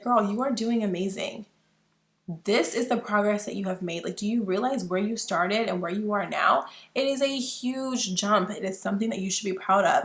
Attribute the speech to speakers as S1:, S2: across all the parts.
S1: Girl, you are doing amazing. This is the progress that you have made. Like, do you realize where you started and where you are now? It is a huge jump. It is something that you should be proud of.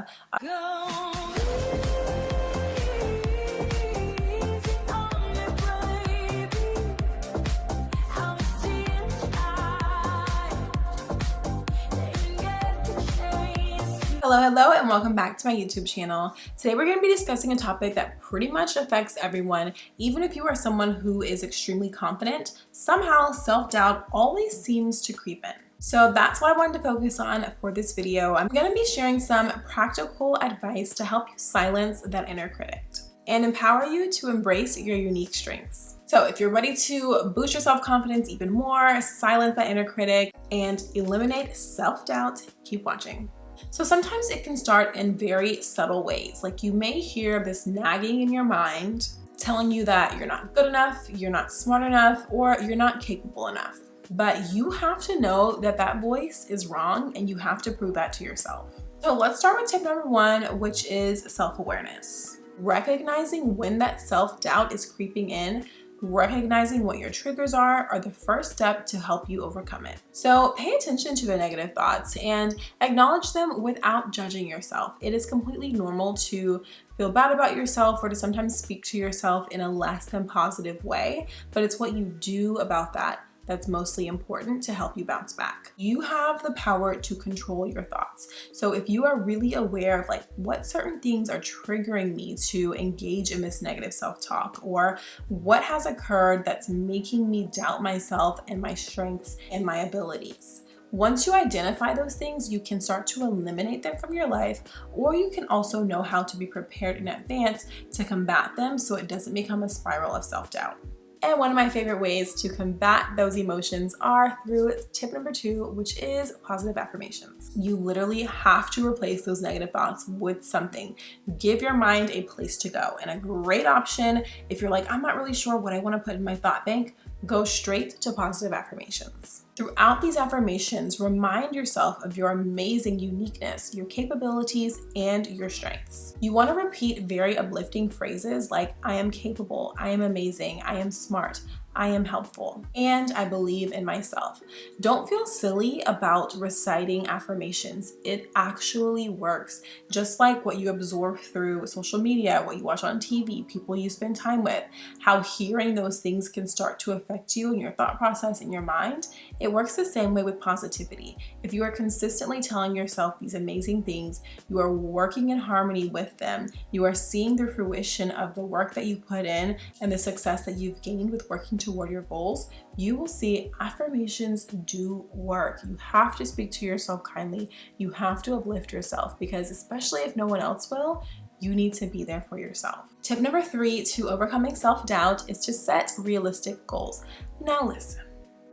S1: Hello, and welcome back to my YouTube channel. Today we're going to be discussing a topic that pretty much affects everyone. Even if you are someone who is extremely confident, somehow self-doubt always seems to creep in. So that's what I wanted to focus on for this video. I'm going to be sharing some practical advice to help you silence that inner critic and empower you to embrace your unique strengths. So if you're ready to boost your self-confidence even more, silence that inner critic, and eliminate self-doubt, keep watching. So sometimes it can start in very subtle ways. Like, you may hear this nagging in your mind telling you that you're not good enough, you're not smart enough, or you're not capable enough. But you have to know that that voice is wrong, and you have to prove that to yourself. So let's start with tip number one, which is self-awareness. Recognizing when that self-doubt is creeping in, recognizing what your triggers are the first step to help you overcome it. So pay attention to the negative thoughts and acknowledge them without judging yourself. It is completely normal to feel bad about yourself or to sometimes speak to yourself in a less than positive way, but it's what you do about that that's mostly important to help you bounce back. You have the power to control your thoughts. So if you are really aware of like what certain things are triggering me to engage in this negative self-talk, or what has occurred that's making me doubt myself and my strengths and my abilities. Once you identify those things, you can start to eliminate them from your life, or you can also know how to be prepared in advance to combat them so it doesn't become a spiral of self-doubt. And one of my favorite ways to combat those emotions are through tip number two, which is positive affirmations. You literally have to replace those negative thoughts with something. Give your mind a place to go. And a great option, if you're like, I'm not really sure what I want to put in my thought bank, go straight to positive affirmations. Throughout these affirmations, remind yourself of your amazing uniqueness, your capabilities, and your strengths. You want to repeat very uplifting phrases like, I am capable, I am amazing, I am smart, I am helpful, and I believe in myself. Don't feel silly about reciting affirmations. It actually works. Just like what you absorb through social media, what you watch on TV, people you spend time with, how hearing those things can start to affect you and your thought process in your mind. It works the same way with positivity. If you are consistently telling yourself these amazing things, you are working in harmony with them, you are seeing the fruition of the work that you put in and the success that you've gained with working toward your goals, you will see affirmations do work. You have to speak to yourself kindly. You have to uplift yourself, because especially if no one else will, you need to be there for yourself. Tip number three to overcoming self-doubt is to set realistic goals. Now listen,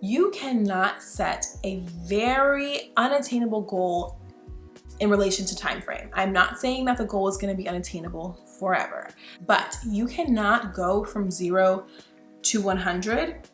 S1: you cannot set a very unattainable goal in relation to time frame. I'm not saying that the goal is going to be unattainable forever, but you cannot go from 0 to 100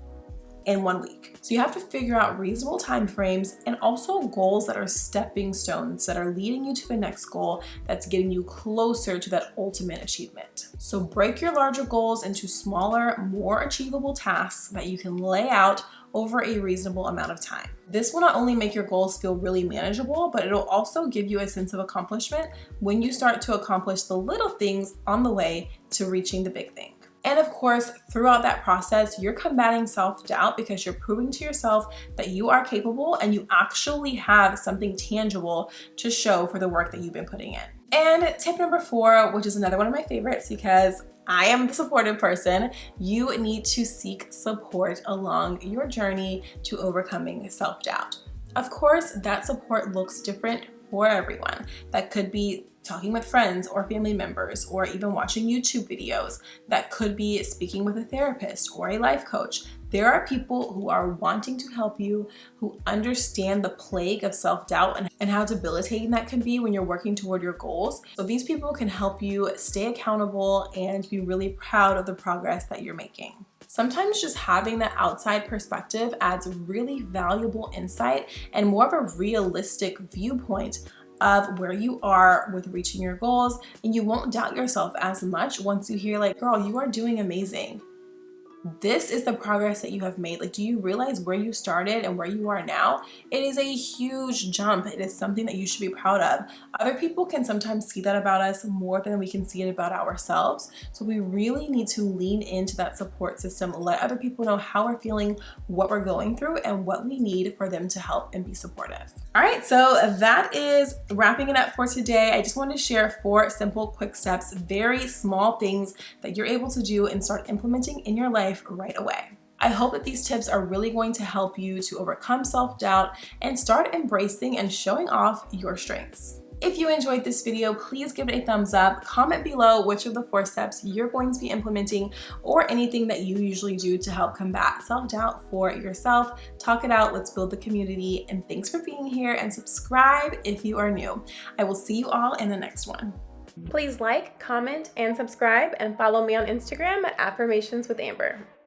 S1: in 1 week. So you have to figure out reasonable time frames and also goals that are stepping stones that are leading you to the next goal that's getting you closer to that ultimate achievement. So break your larger goals into smaller, more achievable tasks that you can lay out over a reasonable amount of time. This will not only make your goals feel really manageable, but it'll also give you a sense of accomplishment when you start to accomplish the little things on the way to reaching the big thing. And of course, throughout that process, you're combating self-doubt because you're proving to yourself that you are capable and you actually have something tangible to show for the work that you've been putting in. And tip number four, which is another one of my favorites because I am the supportive person, you need to seek support along your journey to overcoming self-doubt. Of course, that support looks different for everyone. That could be talking with friends or family members, or even watching YouTube videos. That could be speaking with a therapist or a life coach. There are people who are wanting to help you, who understand the plague of self-doubt and how debilitating that can be when you're working toward your goals. So these people can help you stay accountable and be really proud of the progress that you're making. Sometimes just having that outside perspective adds really valuable insight and more of a realistic viewpoint of where you are with reaching your goals, and you won't doubt yourself as much once you hear like, girl, you are doing amazing. This is the progress that you have made. Like, do you realize where you started and where you are now? It is a huge jump. It is something that you should be proud of. Other people can sometimes see that about us more than we can see it about ourselves. So we really need to lean into that support system, let other people know how we're feeling, what we're going through, and what we need for them to help and be supportive. All right, so that is wrapping it up for today. I just wanted to share 4 simple, quick steps, very small things that you're able to do and start implementing in your life right away. I hope that these tips are really going to help you to overcome self-doubt and start embracing and showing off your strengths. If you enjoyed this video, please give it a thumbs up. Comment below which of the 4 steps you're going to be implementing or anything that you usually do to help combat self-doubt for yourself. Talk it out. Let's build the community. And thanks for being here, and subscribe if you are new. I will see you all in the next one. Please like, comment, and subscribe, and follow me on Instagram at Affirmations with Amber.